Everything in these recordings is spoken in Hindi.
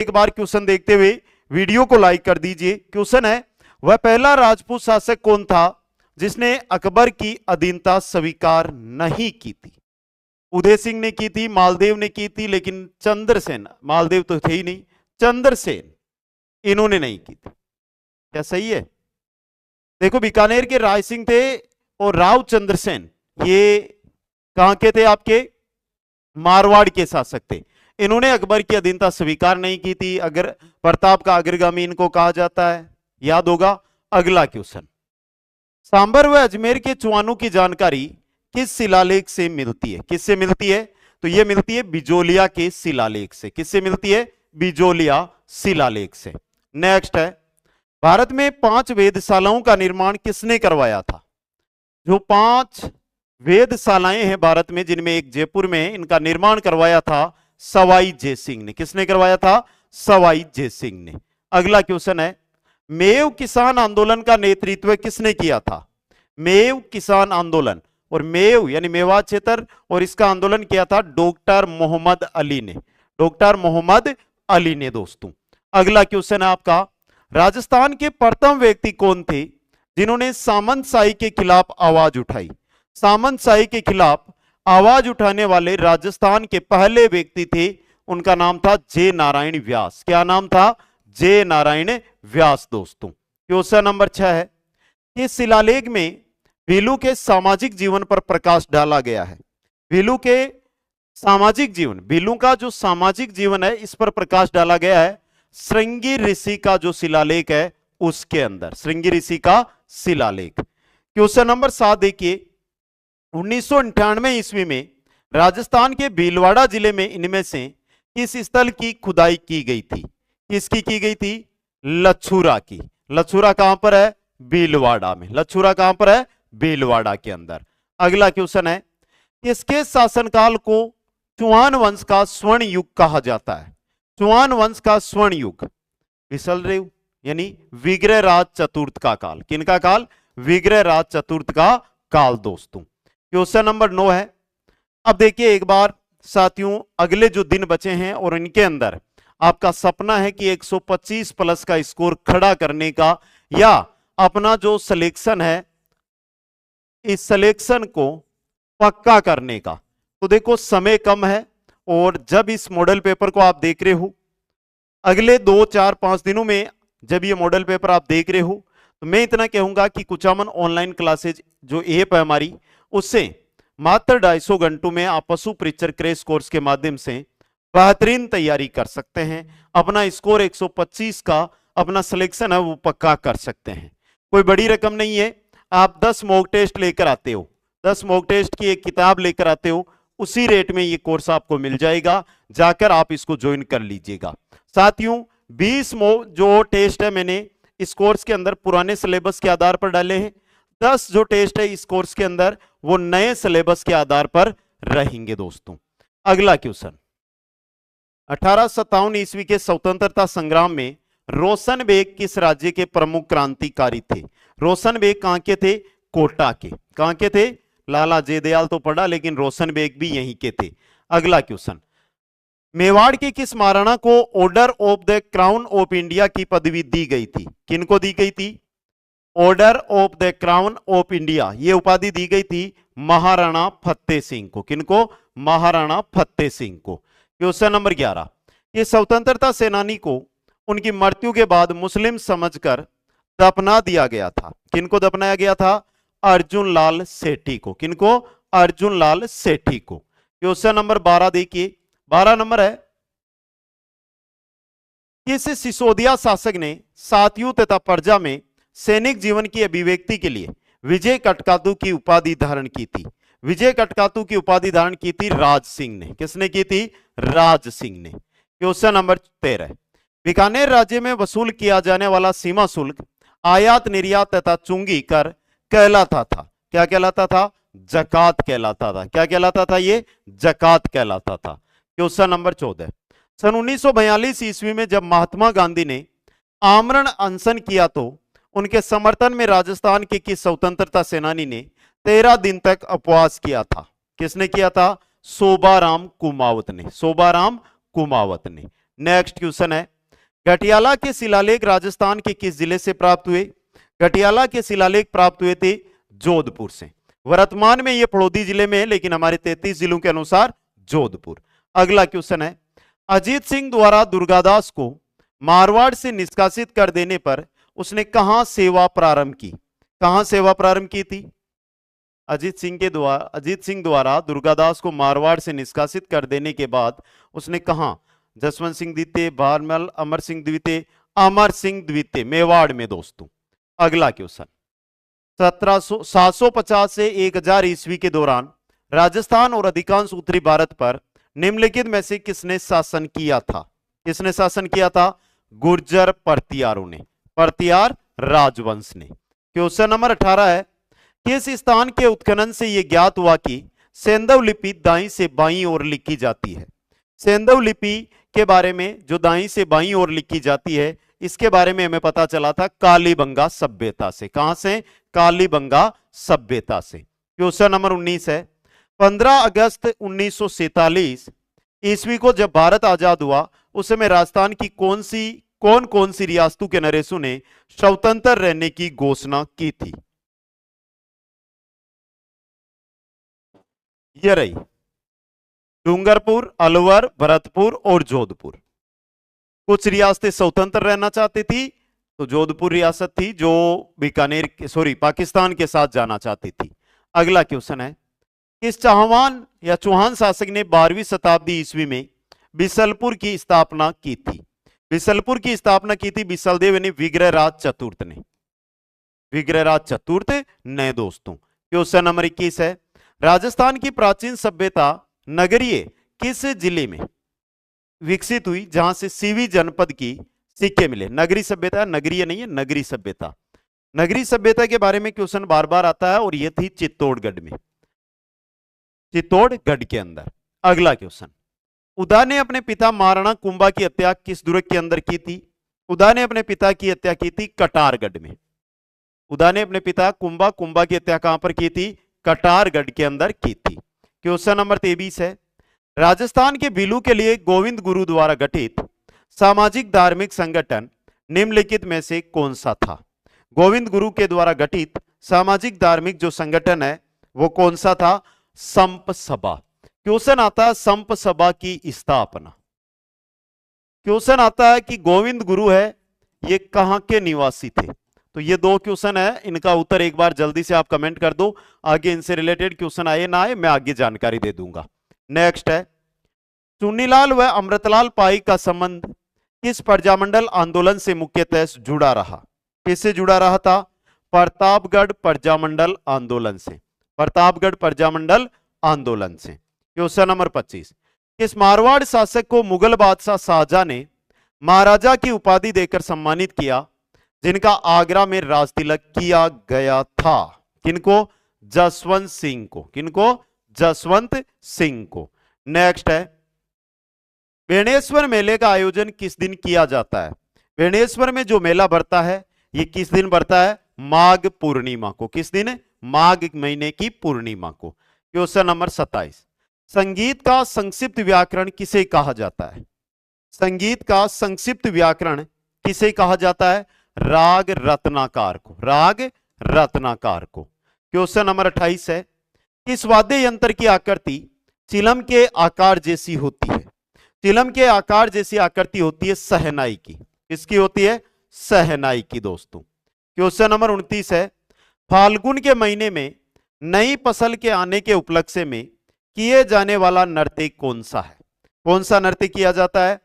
एक बार क्वेश्चन देखते हुए वीडियो को लाइक कर दीजिए। क्वेश्चन है, वह पहला राजपूत शासक कौन था जिसने अकबर की अधीनता स्वीकार नहीं की थी? उदय सिंह ने की थी, मालदेव ने की थी, लेकिन चंद्रसेन, मालदेव तो थे ही नहीं, चंद्रसेन इन्होंने नहीं की थी। क्या सही है? देखो, बीकानेर के राय सिंह थे और राव चंद्रसेन ये कहां के थे? आपके मारवाड़ के शासक थे। इन्होंने अकबर की अधीनता स्वीकार नहीं की थी। अगर प्रताप का अग्रगामी इनको कहा जाता है, याद होगा। अगला क्वेश्चन, सांबर व अजमेर के चुआनों की जानकारी किस शिलालेख से मिलती है? किससे मिलती है? तो यह मिलती है बिजोलिया के शिलालेख से। किससे मिलती है? बिजोलिया शिलालेख से। नेक्स्ट है, भारत में 5 वेधशालाओं का निर्माण किसने करवाया था? जो 5 वेधशालाएं हैं भारत में, जिनमें एक जयपुर में, इनका निर्माण करवाया था सवाई जयसिंह ने। किसने करवाया था? सवाई जयसिंह ने। अगला क्वेश्चन है, मेव किसान आंदोलन का नेतृत्व किसने किया था? मेव किसान आंदोलन, और मेव यानी मेवात क्षेत्र, और इसका आंदोलन किया था डॉक्टर मोहम्मद अली ने। डॉक्टर मोहम्मद अली ने दोस्तों। अगला क्वेश्चन है आपका, राजस्थान के प्रथम व्यक्ति कौन थे जिन्होंने सामंतशाही के खिलाफ आवाज उठाई? सामंतशाही के खिलाफ आवाज उठाने वाले राजस्थान के पहले व्यक्ति थे, उनका नाम था जे नारायण व्यास। क्या नाम था? जे नारायण व्यास दोस्तों। क्वेश्चन नंबर 6 है, इस शिलालेख में भीलू के सामाजिक जीवन पर प्रकाश डाला गया है। भीलू के सामाजिक जीवन, भीलू का जो सामाजिक जीवन है, इस पर प्रकाश डाला गया है श्रृंगी ऋषि का जो शिलालेख है उसके अंदर। श्रृंगी ऋषि का शिलालेख। क्वेश्चन नंबर 7 देखिए, 1998 ईस्वी में राजस्थान के भीलवाड़ा जिले में इनमें से किस स्थल की खुदाई की गई थी? किसकी की गई थी? लछूरा की। लछूरा कहां पर है? भीलवाड़ा में। लछूरा कहां पर है? भीलवाड़ा के अंदर। अगला क्वेश्चन है, किसके शासनकाल को चौहान वंश का स्वर्ण युग कहा जाता है? चौहान वंश का स्वर्ण युग विसलदेव यानी विग्रहराज चतुर्थ का काल। किनका काल? विग्रहराज चतुर्थ का काल दोस्तों। क्वेश्चन नंबर 9 है, अब देखिए एक बार साथियों, अगले जो दिन बचे हैं और इनके अंदर आपका सपना है कि 125 प्लस का स्कोर खड़ा करने का, या अपना जो सिलेक्शन है इस सिलेक्शन को पक्का करने का। तो देखो समय कम है, और जब इस मॉडल पेपर को आप देख रहे हो, अगले 2, 4, 5 दिनों में जब ये मॉडल पेपर आप देख रहे हो, तो मैं इतना कहूंगा कि कुचामन ऑनलाइन क्लासेज जो ऐप है हमारी, उससे मात्र 250 घंटों में आप पशु परीक्षण क्रैश कोर्स के माध्यम से बेहतरीन तैयारी कर सकते हैं। अपना स्कोर 125 का अपना सिलेक्शन है वो पक्का कर सकते हैं। कोई बड़ी रकम नहीं है। आप 10 मॉक टेस्ट लेकर आते हो, 10 मॉक टेस्ट की एक किताब लेकर आते हो, उसी रेट में ये कोर्स आपको मिल जाएगा। जाकर आप इसको ज्वाइन कर लीजिएगा। साथियों, 20 जो टेस्ट है मैंने इस कोर्स के अंदर पुराने सिलेबस के आधार पर डाले हैं। 10 जो टेस्ट है इस कोर्स के अंदर वो नए सिलेबस के आधार पर रहेंगे दोस्तों। अगला क्वेश्चन, 1857 ईस्वी के स्वतंत्रता संग्राम में रोशन बेग किस राज्य के प्रमुख क्रांतिकारी थे? रोशन बेग कहां के थे? कोटा के। कहां के थे? लाला जयदयाल तो पढ़ा, लेकिन रोशन बेग भी यहीं के थे। अगला क्वेश्चन, मेवाड़ के किस महाराणा को order of the crown of India की पदवी दी गई थी? किनको दी गई थी? Order of the crown of India ये उपाधि दी गई थी महाराणा फतेह सिंह को। किनको? महाराणा फतेह सिंह को। क्वेश्चन नंबर 11, ये स्वतंत्रता सेनानी को उनकी मृत्यु के बाद मुस्लिम समझकर दफना दिया गया था। किनको दफनाया गया था? अर्जुन लाल सेठी को। किनको? अर्जुन लाल सेठी को। क्वेश्चन नंबर 12 देखिए, 12 नंबर है, किस सिसोदिया शासक ने सातियों तथा प्रजा में सैनिक जीवन की अभिव्यक्ति के लिए विजय कटकातु की उपाधि धारण की थी? विजय कटकातु की उपाधि धारण की थी राज सिंह ने। किसने की थी? राज सिंह ने। क्वेश्चन नंबर 13, बीकानेर राज्य में वसूल किया जाने वाला सीमा शुल्क आयात निर्यात तथा चुंगी कर कहलाता था। क्या कहलाता था? जकात कहलाता था। क्या कहलाता था? ये जकात कहलाता था। क्वेश्चन नंबर 14, सन 1942 ईस्वी में जब महात्मा गांधी ने आमरण अनशन किया तो उनके समर्थन में राजस्थान के किस स्वतंत्रता सेनानी ने 13 दिन तक उपवास किया था? किसने किया था? शोभाराम कुमावत ने। शोभाराम कुमावत ने। नेक्स्ट क्वेश्चन है, घटियाला के शिलालेख राजस्थान के किस जिले से प्राप्त हुए? घटियाला के शिलालेख प्राप्त हुए थे जोधपुर से। वर्तमान में ये फड़ौदी जिले में है, लेकिन हमारे 33 जिलों के अनुसार जोधपुर। अगला क्वेश्चन है, अजीत सिंह द्वारा दुर्गादास को मारवाड़ से निष्कासित कर देने पर उसने कहां सेवा प्रारंभ की? कहां सेवा प्रारंभ की थी? अजीत सिंह द्वारा दुर्गादास को मारवाड़ से निष्कासित कर देने के बाद उसने कहां? जसवंत सिंह द्वितीय, भारमल, अमर सिंह द्वितीय, मेवाड़ में दोस्तों। अगला क्वेश्चन, 750 से 1000 ईस्वी के दौरान राजस्थान और अधिकांश उत्तरी भारत पर निम्नलिखित में से किसने शासन किया था? किसने शासन किया था? गुर्जर परतियारों ने, परतियार राजवंश ने। क्वेश्चन नंबर 18 है, किस स्थान के उत्खनन से यह ज्ञात हुआ कि सेंधव लिपि दाईं से बाईं ओर लिखी जाती है? सेंधव लिपि के बारे में, जो दाईं से बाईं ओर लिखी जाती है, इसके बारे में हमें पता चला था कालीबंगा सभ्यता से। कहां से? कालीबंगा सभ्यता से। क्वेश्चन नंबर 19 है, 15 अगस्त 1947 ईस्वी को जब भारत आजाद हुआ उस समय राजस्थान की कौन कौन सी रियासतों के नरेशों ने स्वतंत्र रहने की घोषणा की थी? ये रही, डूंगरपुर, अलवर, भरतपुर और जोधपुर। कुछ रियासतें स्वतंत्र रहना चाहती थी, तो जोधपुर रियासत थी जो पाकिस्तान के साथ जाना चाहती थी। अगला क्वेश्चन है, किस चौहान शासक ने 12वीं शताब्दी ईस्वी में बिसलपुर की स्थापना की थी? बिसलपुर की स्थापना की थी बिसलदेव यानी विग्रहराज चतुर्थ ने। विग्रहराज चतुर्थ ने दोस्तों। क्वेश्चन नंबर 21 है, राजस्थान की प्राचीन सभ्यता नगरीय किस जिले में विकसित हुई जहां से सीवी जनपद की सिक्के मिले? नगरी सभ्यता, नगरीय नहीं है, नगरी सभ्यता। नगरी सभ्यता के बारे में क्वेश्चन बार बार आता है और यह थी चित्तौड़गढ़ में, चित्तौड़गढ़ के अंदर। अगला क्वेश्चन, उदा ने अपने पिता महाराणा कुंभा की हत्या किस दुर्ग के अंदर की थी? उदा ने अपने पिता की हत्या की थी कटारगढ़ में। उदा ने अपने पिता कुंभा की हत्या कहां पर की थी? कटारगढ़ के अंदर की थी। क्वेश्चन नंबर 23 है, राजस्थान के बीलू के लिए गोविंद गुरु द्वारा गठित सामाजिक धार्मिक संगठन निम्नलिखित में से कौन सा था? गोविंद गुरु के द्वारा गठित सामाजिक धार्मिक जो संगठन है वो कौन सा था? संप सभा। क्वेश्चन आता है संप सभा की स्थापना। क्वेश्चन आता है कि गोविंद गुरु है ये कहां के निवासी थे? तो ये दो क्वेश्चन है, इनका उत्तर एक बार जल्दी से आप कमेंट कर दो। आगे इनसे रिलेटेड क्वेश्चन आए ना आए मैं आगे जानकारी दे दूंगा। नेक्स्ट है, चुन्नीलाल व अमृतलाल पाई का संबंध किस प्रजामंडल आंदोलन से मुख्यतः जुड़ा रहा? किससे जुड़ा रहा था? प्रतापगढ़ प्रजामंडल आंदोलन से। प्रतापगढ़ प्रजामंडल आंदोलन से। क्वेश्चन नंबर 25, किस मारवाड़ शासक को मुगल बादशाह शाहजहां ने महाराजा की उपाधि देकर सम्मानित किया जिनका आगरा में राज तिलक किया गया था? किनको? जसवंत सिंह को। किनको? जसवंत सिंह को। नेक्स्ट है, बेणेश्वर मेले का आयोजन किस दिन किया जाता है? बेणेश्वर में जो मेला बढ़ता है ये किस दिन बढ़ता है? माघ पूर्णिमा को। किस दिन? माघ महीने की पूर्णिमा को। क्वेश्चन नंबर 27, संगीत का संक्षिप्त व्याकरण किसे कहा जाता है? संगीत का संक्षिप्त व्याकरण किसे कहा जाता है? राग रत्नाकार को। राग रत्नाकार को। क्वेश्चन नंबर 28 है, किस वाद्य यंत्र की आकृति चिलम के आकार जैसी होती है? चिलम के आकार जैसी आकृति होती है सहनाई की। किसकी होती है? सहनाई की दोस्तों। क्वेश्चन नंबर 29 है, फाल्गुन के महीने में नई फसल के आने के उपलक्ष्य में किए जाने वाला नृत्य कौन सा है? कौन सा नृत्य किया जाता है?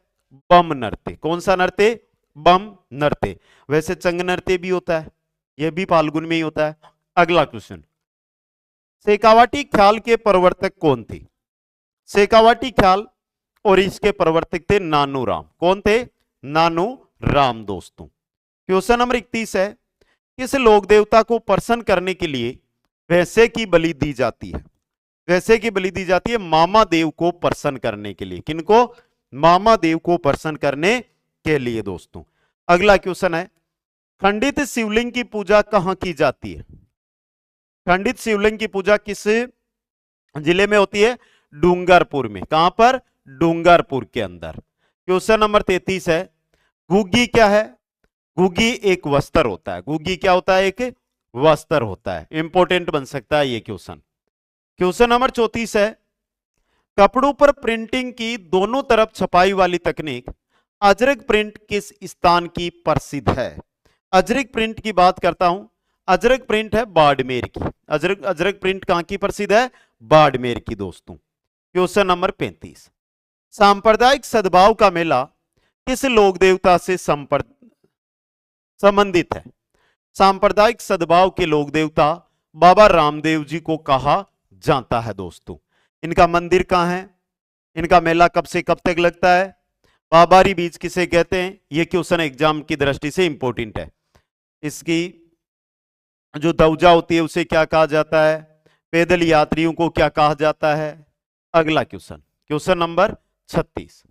बम नृत्य। कौन सा नृत्य? बम नृत्य। वैसे चंग नृत्य भी होता है, यह भी फाल्गुन में ही होता है। अगला क्वेश्चन, शेखावाटी ख्याल के प्रवर्तक कौन थे? शेखावाटी ख्याल और इसके प्रवर्तक थे नानू राम। कौन थे? नानू राम दोस्तों। क्वेश्चन नंबर 31 है, किस लोक देवता को प्रसन्न करने के लिए भैंसे की बलि दी जाती है? भैंसे की बलि दी जाती है मामा देव को प्रसन्न करने के लिए। किनको? मामा देव को प्रसन्न करने के लिए दोस्तों। अगला क्वेश्चन है, खंडित शिवलिंग की पूजा कहां की जाती है? खंडित शिवलिंग की पूजा किस जिले में होती है? डूंगरपुर में। कहां पर? डूंगरपुर के अंदर। क्वेश्चन नंबर 33 है, गुग्गी क्या है? गुग्गी एक वस्त्र होता है। गुग्गी क्या होता है? एक वस्त्र होता है। इंपॉर्टेंट बन सकता है ये क्वेश्चन। क्वेश्चन नंबर 34 है, कपड़ों पर प्रिंटिंग की दोनों तरफ छपाई वाली तकनीक अजरक प्रिंट किस स्थान की प्रसिद्ध है? अजरक प्रिंट की बात करता हूं। अजरक प्रिंट है बाड़मेर की। अजरक प्रिंट कहां की प्रसिद्ध है? बाड़मेर की दोस्तों। क्वेश्चन नंबर 35, सांप्रदायिक सद्भाव का मेला किस लोक देवता से संबंधित है? सांप्रदायिक सद्भाव के लोक देवता बाबा रामदेव जी को कहा जाता है दोस्तों। इनका मंदिर कहां है? इनका मेला कब से कब तक लगता है? बाबारी बीज किसे कहते हैं? यह क्वेश्चन एग्जाम की दृष्टि से इंपॉर्टेंट है। इसकी जो दौजा होती है उसे क्या कहा जाता है? पैदल यात्रियों को क्या कहा जाता है? अगला question, question number 36।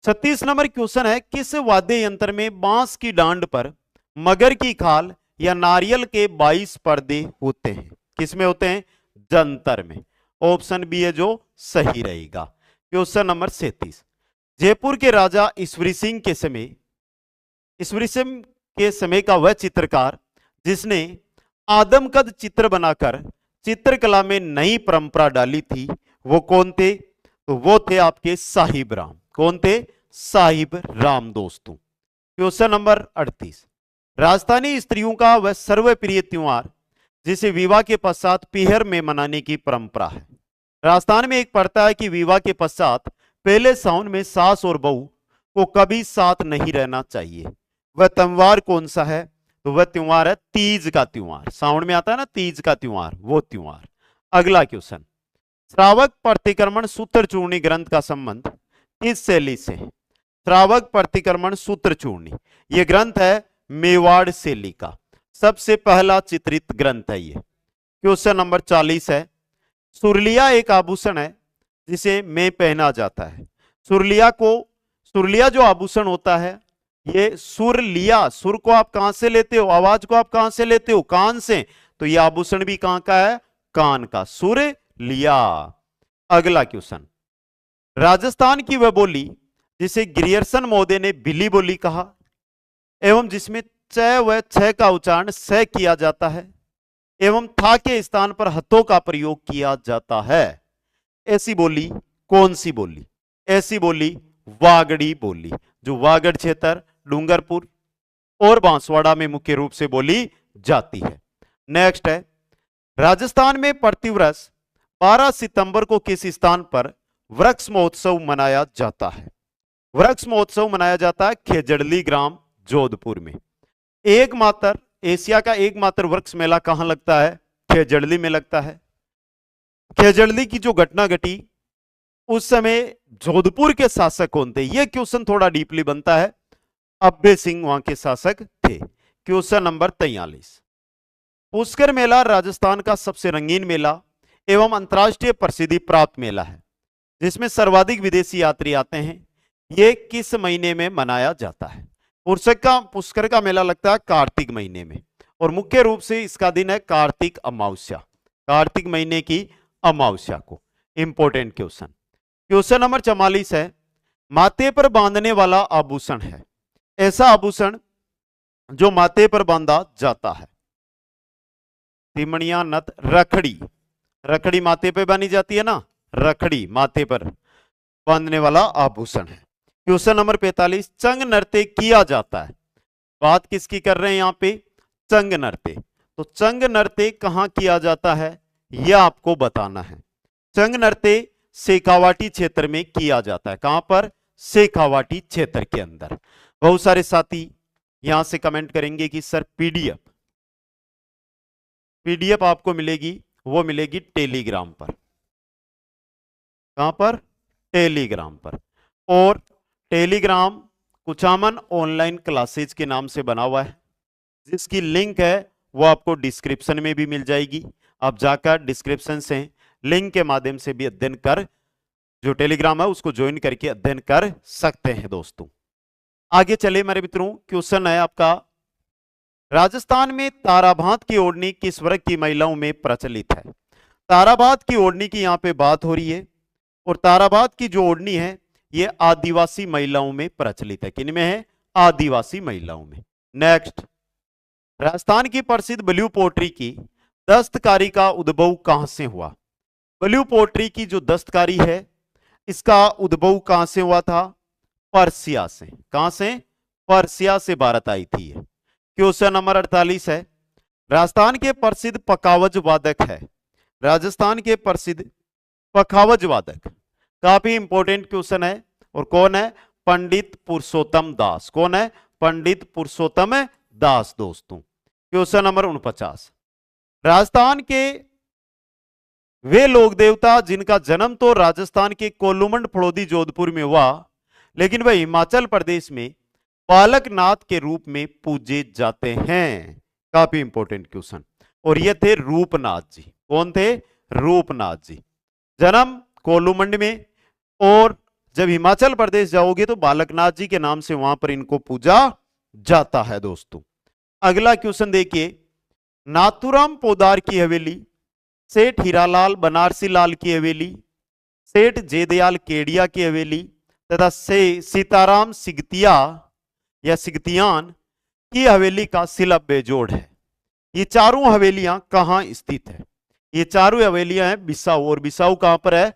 36 number question है, किस वाद्य यंत्र में बांस की डांड पर मगर की खाल या नारियल के 22 पर्दे होते हैं? किसमें होते हैं? जंतर में। ऑप्शन बी है जो सही रहेगा। क्वेश्चन नंबर 37, जयपुर के राजा ईश्वरी सिंह के समय का वह चित्रकार जिसने आदमकद चित्र बनाकर चित्रकला में नई परंपरा डाली थी वो कौन थे? तो वो थे आपके साहिब राम। कौन थे? साहिब राम दोस्तों। क्वेश्चन नंबर 38, राजस्थानी स्त्रियों का वह सर्वप्रिय त्योहार जिसे विवाह के पश्चात पीहर में मनाने की परंपरा है। राजस्थान में एक प्रथा है कि विवाह के पश्चात पहले साउन में सास और बहू को कभी साथ नहीं रहना चाहिए। वह त्योहार कौन सा है? तो वह त्योहार है तीज का त्योहार। साउन में आता है ना तीज का त्योहार, वो त्योहार। अगला क्वेश्चन, श्रावक प्रतिक्रमण सूत्र चूर्णी ग्रंथ का संबंध किस शैली से है? श्रावक प्रतिक्रमण सूत्र चूर्णी यह ग्रंथ है मेवाड़ शैली का। सबसे पहला चित्रित ग्रंथ है ये। क्वेश्चन नंबर 40 है, सुरलिया एक आभूषण है जिसे में पहना जाता है। सुरलिया जो आभूषण होता है ये सुरलिया, सुर को आप कहां से लेते हो? आवाज को आप कहां से लेते हो? कान से। तो ये आभूषण भी कहां का है? कान का, सुरलिया। अगला क्वेश्चन, राजस्थान की वह बोली जिसे ग्रियर्सन महोदय ने बिली बोली कहा एवं जिसमें च व छ का उच्चारण स किया जाता है एवं था के स्थान पर हथों का प्रयोग किया जाता है, ऐसी बोली कौन सी बोली? ऐसी बोली वागड़ी बोली, जो वागड़ क्षेत्र, डूंगरपुर और बांसवाड़ा में मुख्य रूप से बोली जाती है। नेक्स्ट है, राजस्थान में प्रतिवर्ष 12 सितंबर को किस स्थान पर वृक्ष महोत्सव मनाया जाता है? वृक्ष महोत्सव मनाया जाता है खेजड़ली ग्राम जोधपुर में। एकमात्र एशिया का एकमात्र वृक्ष मेला कहां लगता है? खेजड़ली में लगता है। खेजड़ली की जो घटना घटी उस समय जोधपुर के शासक कौन थे? यह क्वेश्चन थोड़ा डीपली बनता है। अब्बे सिंह वहां के शासक थे। क्वेश्चन नंबर 43, पुष्कर मेला राजस्थान का सबसे रंगीन मेला एवं अंतर्राष्ट्रीय प्रसिद्धि प्राप्त मेला है जिसमें सर्वाधिक विदेशी यात्री आते हैं। यह किस महीने में मनाया जाता है? पुष्कर का मेला लगता है कार्तिक महीने में और मुख्य रूप से इसका दिन है कार्तिक अमावस्या, कार्तिक महीने की अमावस्या को। Important question. क्वेश्चन नंबर 44 है, माथे पर बांधने वाला आभूषण है ऐसा आभूषण जो माथे पर बांधा जाता है? तिमणिया, नथ, रखड़ी। रखड़ी माथे पे बांधी जाती है ना, रखड़ी माथे पर बांधने वाला आभूषण है। क्वेश्चन नंबर 45, चंग नृत्य किया जाता है। बात किसकी कर रहे हैं यहां पे? चंग नृत्य। तो चंग नृत्य कहां किया जाता है यह आपको बताना है। चंग नृत्य शेखावाटी क्षेत्र में किया जाता है। कहां पर? शेखावाटी क्षेत्र के अंदर। बहुत सारे साथी यहां से कमेंट करेंगे कि सर पीडीएफ आपको मिलेगी, वो मिलेगी टेलीग्राम पर। कहां पर? टेलीग्राम पर। और टेलीग्राम कुचामन ऑनलाइन क्लासेज के नाम से बना हुआ है, जिसकी लिंक है वो आपको डिस्क्रिप्शन में भी मिल जाएगी। आप जाकर डिस्क्रिप्शन से लिंक के माध्यम से भी अध्ययन कर, जो टेलीग्राम है उसको ज्वाइन करके अध्ययन कर सकते हैं दोस्तों। आगे चले मेरे मित्रों, क्वेश्चन है आपका, राजस्थान में ताराभात की ओढ़नी किस वर्ग की महिलाओं में प्रचलित है? ताराभात की ओढ़नी की यहां पे बात हो रही है और ताराभात की जो ओढ़नी है ये आदिवासी महिलाओं में प्रचलित है। किन में है? आदिवासी महिलाओं में। नेक्स्ट, राजस्थान की प्रसिद्ध ब्लू पोट्री की दस्तकारी का उद्भव कहां से हुआ? ब्लू पोट्री की जो दस्तकारी है इसका उद्भव कहां से हुआ था? पर्सिया से। कहां से? पर्सिया से भारत आई थी। क्वेश्चन नंबर 48 है, राजस्थान के प्रसिद्ध पखावज वादक है। राजस्थान के प्रसिद्ध पखावज वादक, काफी इंपॉर्टेंट क्वेश्चन है। और कौन है? पंडित पुरुषोत्तम दास। कौन है? पंडित पुरुषोत्तम दास दोस्तों। क्वेश्चन नंबर 49, राजस्थान के वे लोक देवता जिनका जन्म तो राजस्थान के कोलुमंड फड़ौदी जोधपुर में हुआ, लेकिन वह हिमाचल प्रदेश में बालकनाथ के रूप में पूजे जाते हैं। काफी इंपॉर्टेंट क्वेश्चन। और ये थे रूपनाथ जी। कौन थे? रूपनाथ जी। जन्म कोलुमंड में, और जब हिमाचल प्रदेश जाओगे तो बालकनाथ जी के नाम से वहां पर इनको पूजा जाता है दोस्तों। अगला क्वेश्चन देखिए, नाथूराम पोदार की हवेली, सेठ हीरालाल बनारसी लाल की हवेली, सेठ जयदयाल केडिया की हवेली तथा सीताराम सिगतिया या सिगतियान की हवेली का शिला बेजोड़ है। ये चारों हवेलियां कहां स्थित है? ये चारों हवेलियां हैं बिसाऊ। और बिसाऊ कहां पर है?